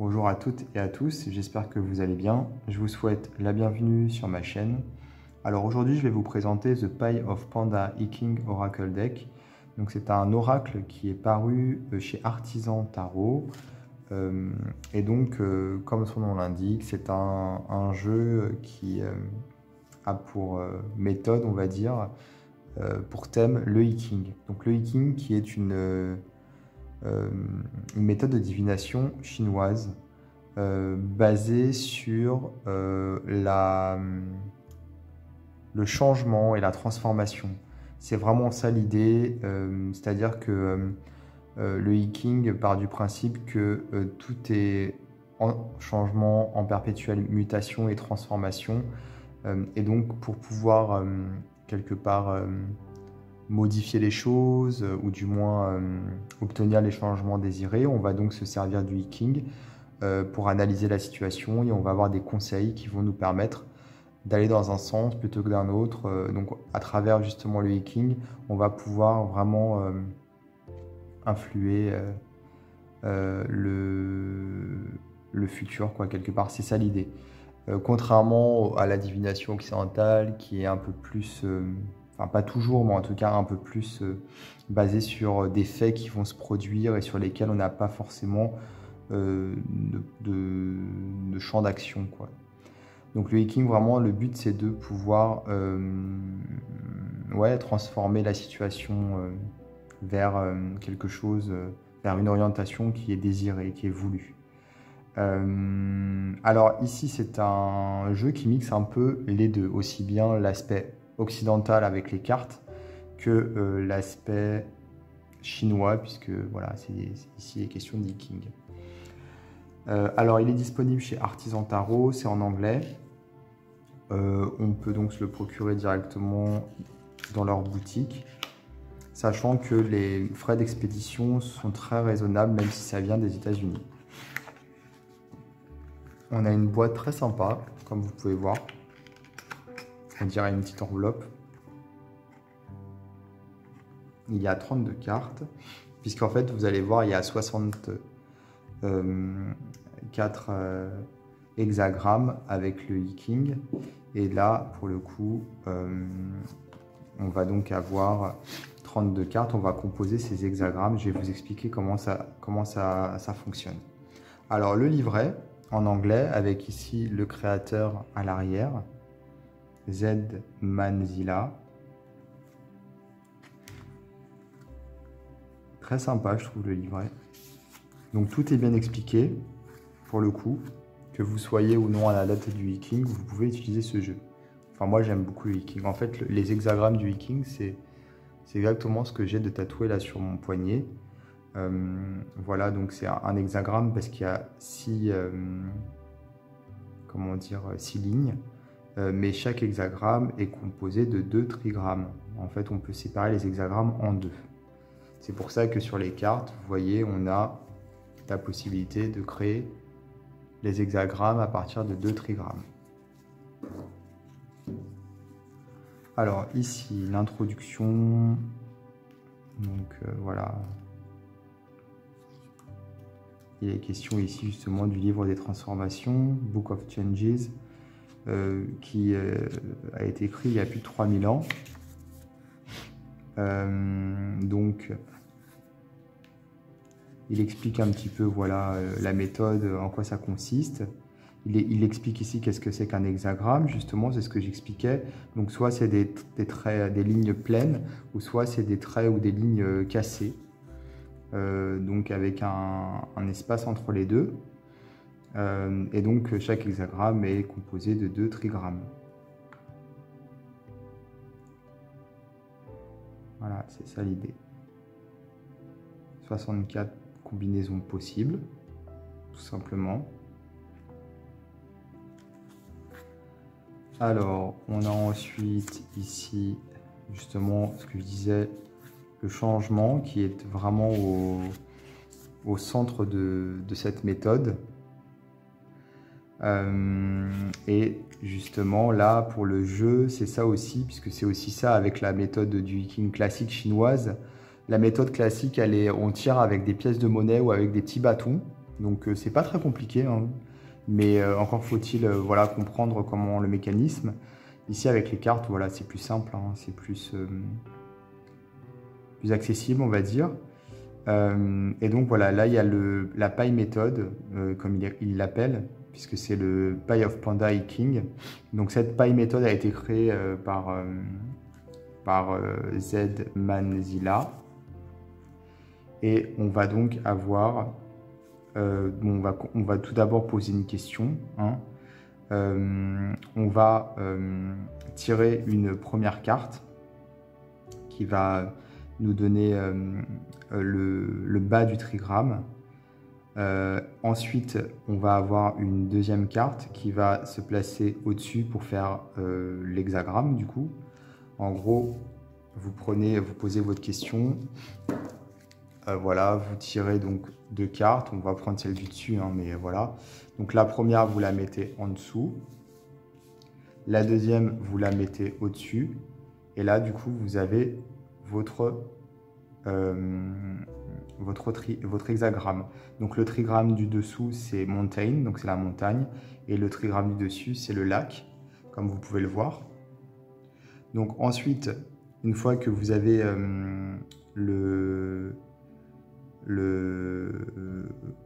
Bonjour à toutes et à tous, j'espère que vous allez bien. Je vous souhaite la bienvenue sur ma chaîne. Alors aujourd'hui, je vais vous présenter The Pie of Panda Iking Oracle Deck. Donc c'est un oracle qui est paru chez Artisan Tarot. Et donc, comme son nom l'indique, c'est un jeu qui a pour méthode, on va dire, pour thème le Iking. Donc le Iking qui est une méthode de divination chinoise basée sur le changement et la transformation. C'est vraiment ça l'idée, c'est-à-dire que le Iking part du principe que tout est en changement, en perpétuelle mutation et transformation. Et donc pour pouvoir quelque part modifier les choses ou du moins obtenir les changements désirés, on va donc se servir du Iking pour analyser la situation et on va avoir des conseils qui vont nous permettre d'aller dans un sens plutôt que d'un autre. Donc à travers justement le Iking, on va pouvoir vraiment influer le futur, quoi, quelque part. C'est ça l'idée. Contrairement à la divination occidentale qui est un peu plus, enfin pas toujours, mais en tout cas un peu plus basée sur des faits qui vont se produire et sur lesquels on n'a pas forcément de champ d'action, quoi. Donc le Iking, vraiment, le but c'est de pouvoir transformer la situation vers quelque chose, vers une orientation qui est désirée, qui est voulue. Alors ici c'est un jeu qui mixe un peu les deux, aussi bien l'aspect occidental avec les cartes que l'aspect chinois, puisque voilà, ici les questions d'Iking. Alors il est disponible chez Artisan Tarot, c'est en anglais. On peut donc se le procurer directement dans leur boutique, sachant que les frais d'expédition sont très raisonnables, même si ça vient des États-Unis. On a une boîte très sympa, comme vous pouvez voir. On dirait une petite enveloppe. Il y a 32 cartes, puisqu'en fait, vous allez voir, il y a 64 hexagrammes avec le Iking. Et là, pour le coup, on va donc avoir 32 cartes. On va composer ces hexagrammes. Je vais vous expliquer comment ça fonctionne. Alors, le livret, en anglais, avec ici le créateur à l'arrière, Z Manzilla. Très sympa, je trouve, le livret. Donc tout est bien expliqué, pour le coup. Que vous soyez ou non à la date du Iking, vous pouvez utiliser ce jeu. Enfin, moi, j'aime beaucoup le Iking. En fait, les hexagrammes du Iking, c'est exactement ce que j'ai de tatoué là sur mon poignet. Voilà, donc c'est un hexagramme parce qu'il y a 6 lignes, mais chaque hexagramme est composé de 2 trigrammes. En fait, on peut séparer les hexagrammes en 2. C'est pour ça que sur les cartes, vous voyez, on a la possibilité de créer les hexagrammes à partir de 2 trigrammes. Alors ici, l'introduction. Donc voilà. Il est question ici justement du livre des transformations, Book of Changes, qui a été écrit il y a plus de 3000 ans. Donc, il explique un petit peu voilà, la méthode, en quoi ça consiste. Il explique ici qu'est-ce que c'est qu'un hexagramme, justement, c'est ce que j'expliquais. Donc, soit c'est des traits, des lignes pleines, ou soit c'est des traits ou des lignes cassées. Donc avec un espace entre les deux. Et donc chaque hexagramme est composé de 2 trigrammes. Voilà, c'est ça l'idée. 64 combinaisons possibles, tout simplement. Alors, on a ensuite ici, justement, ce que je disais, le changement qui est vraiment au centre de cette méthode. Et justement là pour le jeu c'est ça aussi, puisque c'est aussi ça avec la méthode du Iking classique chinoise. La méthode classique, on tire avec des pièces de monnaie ou avec des petits bâtons Donc c'est pas très compliqué, hein, mais encore faut-il voilà, comprendre comment le mécanisme. Ici avec les cartes, voilà, c'est plus simple, hein, c'est plus accessible, on va dire. Et donc voilà, là il y a la paille méthode, comme il l'appelle, puisque c'est le Pie of Panda King. Donc cette paille méthode a été créée par Z Manzilla. Et on va donc avoir, bon, on va tout d'abord poser une question, hein. On va tirer une première carte qui va nous donner le bas du trigramme. Ensuite, on va avoir une deuxième carte qui va se placer au-dessus pour faire l'hexagramme du coup. En gros, vous posez votre question. Voilà, vous tirez donc 2 cartes. On va prendre celle du dessus, hein, mais voilà. Donc la première, vous la mettez en dessous. La deuxième, vous la mettez au-dessus. Et là, du coup, vous avez votre hexagramme. Donc le trigramme du dessous, c'est mountain, donc c'est la montagne. Et le trigramme du dessus, c'est le lac, comme vous pouvez le voir. Donc ensuite, une fois que vous avez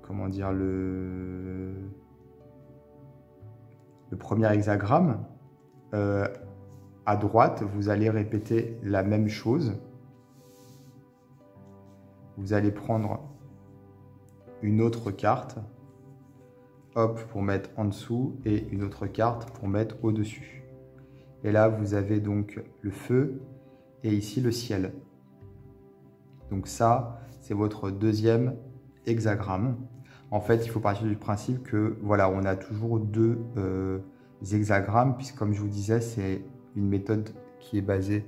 comment dire, le premier hexagramme, à droite, vous allez répéter la même chose. Vous allez prendre une autre carte, hop, pour mettre en dessous, et une autre carte pour mettre au-dessus. Et là, vous avez donc le feu, et ici le ciel. Donc ça, c'est votre deuxième hexagramme. En fait, il faut partir du principe que, voilà, on a toujours 2 hexagrammes, puisque comme je vous disais, c'est une méthode qui est basée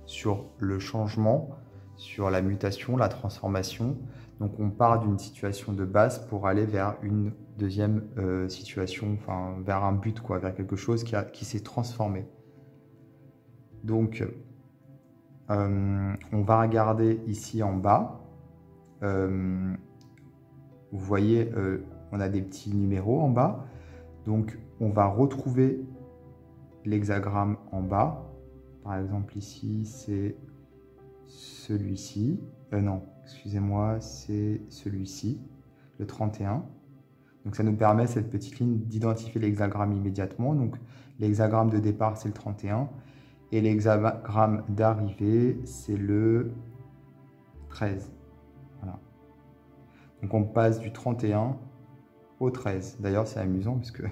sur le changement, sur la mutation, la transformation. Donc on part d'une situation de base pour aller vers une deuxième situation, enfin vers un but, quoi, vers quelque chose qui s'est transformé. Donc on va regarder ici en bas. Vous voyez, on a des petits numéros en bas. Donc on va retrouver l'hexagramme en bas. Par exemple ici, c'est celui-ci. Non, excusez-moi, c'est celui-ci, le 31. Donc ça nous permet, cette petite ligne, d'identifier l'hexagramme immédiatement. Donc l'hexagramme de départ, c'est le 31. Et l'hexagramme d'arrivée, c'est le 13. Voilà. Donc on passe du 31 au 13. D'ailleurs, c'est amusant parce que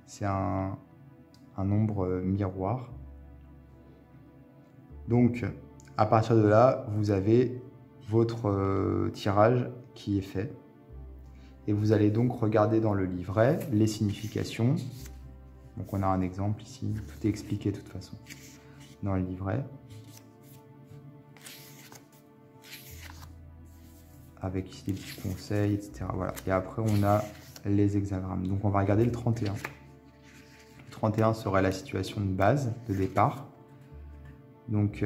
c'est un nombre miroir. Donc, à partir de là, vous avez votre tirage qui est fait. Et vous allez donc regarder dans le livret les significations. Donc on a un exemple ici, tout est expliqué de toute façon dans le livret. Avec ici des petits conseils, etc. Voilà. Et après, on a les hexagrammes. Donc on va regarder le 31. Le 31 serait la situation de base, de départ. Donc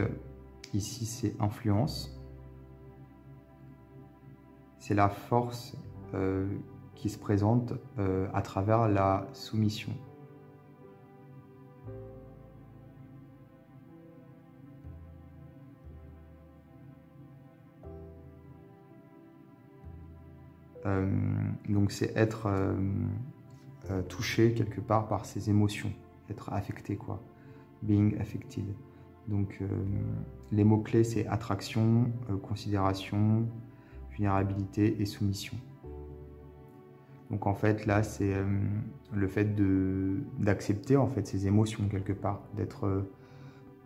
ici, c'est influence. C'est la force qui se présente à travers la soumission. Donc c'est être touché quelque part par ses émotions, être affecté, quoi. Being affected. Donc les mots-clés, c'est attraction, considération, vulnérabilité et soumission. Donc en fait là, c'est le fait d'accepter en fait ses émotions quelque part, d'être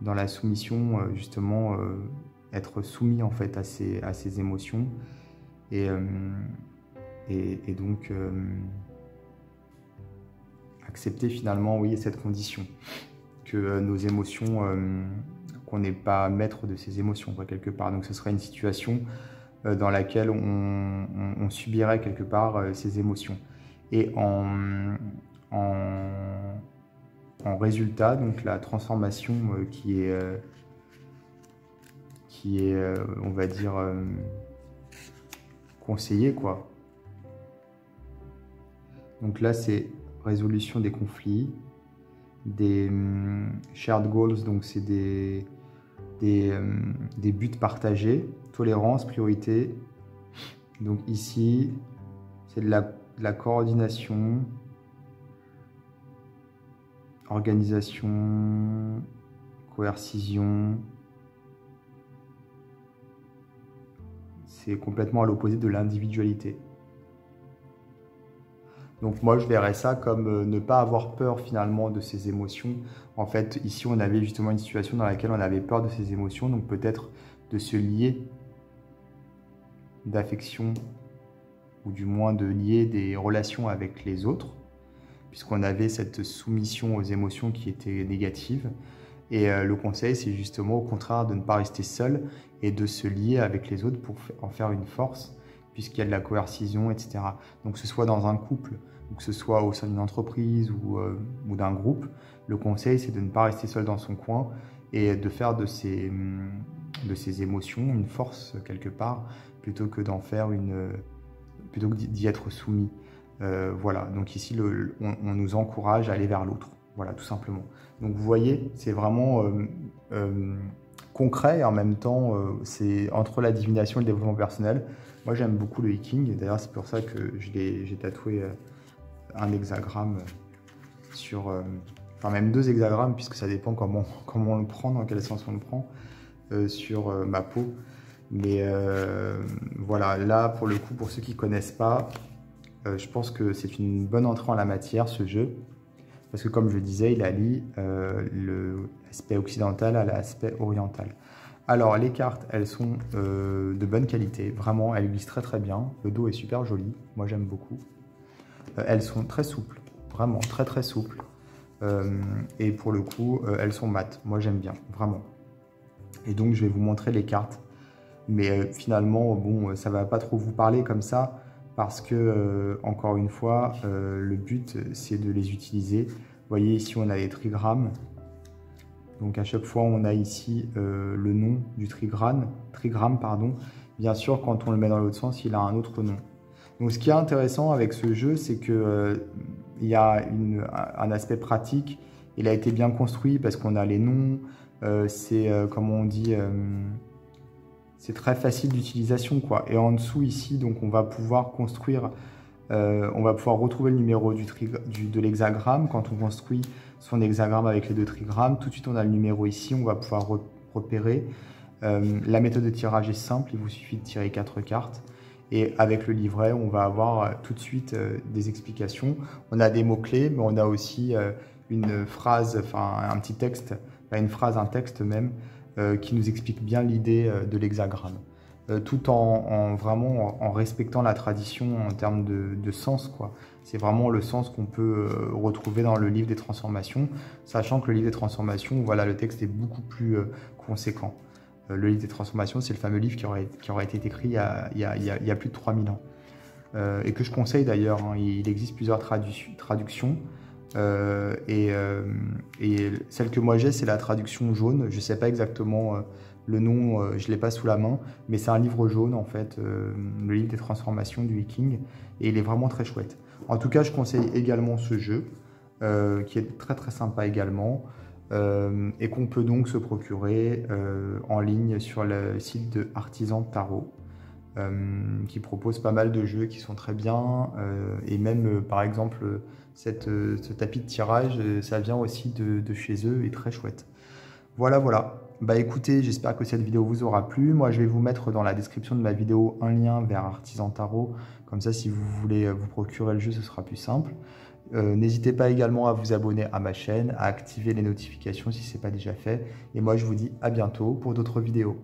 dans la soumission, justement, être soumis en fait à ses émotions et donc accepter finalement, oui, cette condition que nos émotions, qu'on n'est pas maître de ses émotions, quoi, quelque part. Donc ce serait une situation dans laquelle on subirait quelque part ses émotions. Et en résultat, donc la transformation qui est on va dire, conseillée, quoi, Donc là, c'est résolution des conflits, des shared goals, donc c'est des buts partagés, tolérance, priorité. Donc ici, c'est de la coordination, organisation, coercition. C'est complètement à l'opposé de l'individualité. Donc moi, je verrais ça comme ne pas avoir peur finalement de ses émotions. En fait, ici, on avait justement une situation dans laquelle on avait peur de ses émotions, donc peut-être de se lier d'affection, ou du moins de lier des relations avec les autres, puisqu'on avait cette soumission aux émotions qui était négative. Et le conseil, c'est justement au contraire de ne pas rester seul et de se lier avec les autres pour en faire une force, puisqu'il y a de la coercition, etc. Donc que ce soit dans un couple, ou que ce soit au sein d'une entreprise ou d'un groupe, le conseil, c'est de ne pas rester seul dans son coin et de faire de ses émotions une force quelque part, plutôt que d'en faire plutôt que d'y être soumis. Voilà, donc ici, on nous encourage à aller vers l'autre. Voilà, tout simplement. Donc vous voyez, c'est vraiment concret et en même temps, c'est entre la divination et le développement personnel. Moi, j'aime beaucoup le Viking. D'ailleurs, c'est pour ça que j'ai tatoué un hexagramme sur... enfin, même 2 hexagrammes, puisque ça dépend comment on le prend, dans quel sens on le prend, sur ma peau. Mais voilà, là, pour le coup, pour ceux qui ne connaissent pas, je pense que c'est une bonne entrée en la matière, ce jeu. Parce que comme je le disais, il allie l'aspect occidental à l'aspect oriental. Alors, les cartes, elles sont de bonne qualité. Vraiment, elles glissent très très bien. Le dos est super joli. Moi, j'aime beaucoup. Elles sont très souples. Vraiment, très très souples. Et pour le coup, elles sont mates. Moi, j'aime bien. Vraiment. Et donc, je vais vous montrer les cartes. Mais finalement, bon, ça ne va pas trop vous parler comme ça. Parce que, encore une fois, le but, c'est de les utiliser. Vous voyez, ici, on a les trigrammes. Donc, à chaque fois, on a ici le nom du trigramme. Bien sûr, quand on le met dans l'autre sens, il a un autre nom. Donc, ce qui est intéressant avec ce jeu, c'est qu'il y a un aspect pratique. Il a été bien construit parce qu'on a les noms. C'est, comment on dit... c'est très facile d'utilisation, quoi. Et en dessous, ici, donc, on va pouvoir construire, on va pouvoir retrouver le numéro de l'hexagramme. Quand on construit son hexagramme avec les 2 trigrammes, tout de suite, on a le numéro ici. On va pouvoir repérer. La méthode de tirage est simple. Il vous suffit de tirer 4 cartes. Et avec le livret, on va avoir tout de suite des explications. On a des mots-clés, mais on a aussi une phrase, enfin, un petit texte, une phrase, un texte même, qui nous explique bien l'idée de l'hexagramme, tout vraiment en respectant la tradition en termes de sens, quoi. C'est vraiment le sens qu'on peut retrouver dans le livre des transformations, sachant que le livre des transformations, voilà, le texte est beaucoup plus conséquent. Le livre des transformations, c'est le fameux livre qui aurait été écrit il y a plus de 3000 ans, et que je conseille d'ailleurs, hein. Il existe plusieurs traductions. Et celle que moi j'ai, c'est la traduction jaune. Je ne sais pas exactement le nom, je ne l'ai pas sous la main, mais c'est un livre jaune en fait, le livre des transformations du Viking, et il est vraiment très chouette. En tout cas, je conseille également ce jeu, qui est très très sympa également, et qu'on peut donc se procurer en ligne sur le site de Artisan Tarot. Qui propose pas mal de jeux qui sont très bien, et même par exemple ce tapis de tirage, ça vient aussi de chez eux et très chouette. Voilà, voilà. Bah écoutez, j'espère que cette vidéo vous aura plu. Moi, je vais vous mettre dans la description de ma vidéo un lien vers Artisan Tarot. Comme ça, si vous voulez vous procurer le jeu, ce sera plus simple. N'hésitez pas également à vous abonner à ma chaîne, à activer les notifications si ce n'est pas déjà fait. Et moi, je vous dis à bientôt pour d'autres vidéos.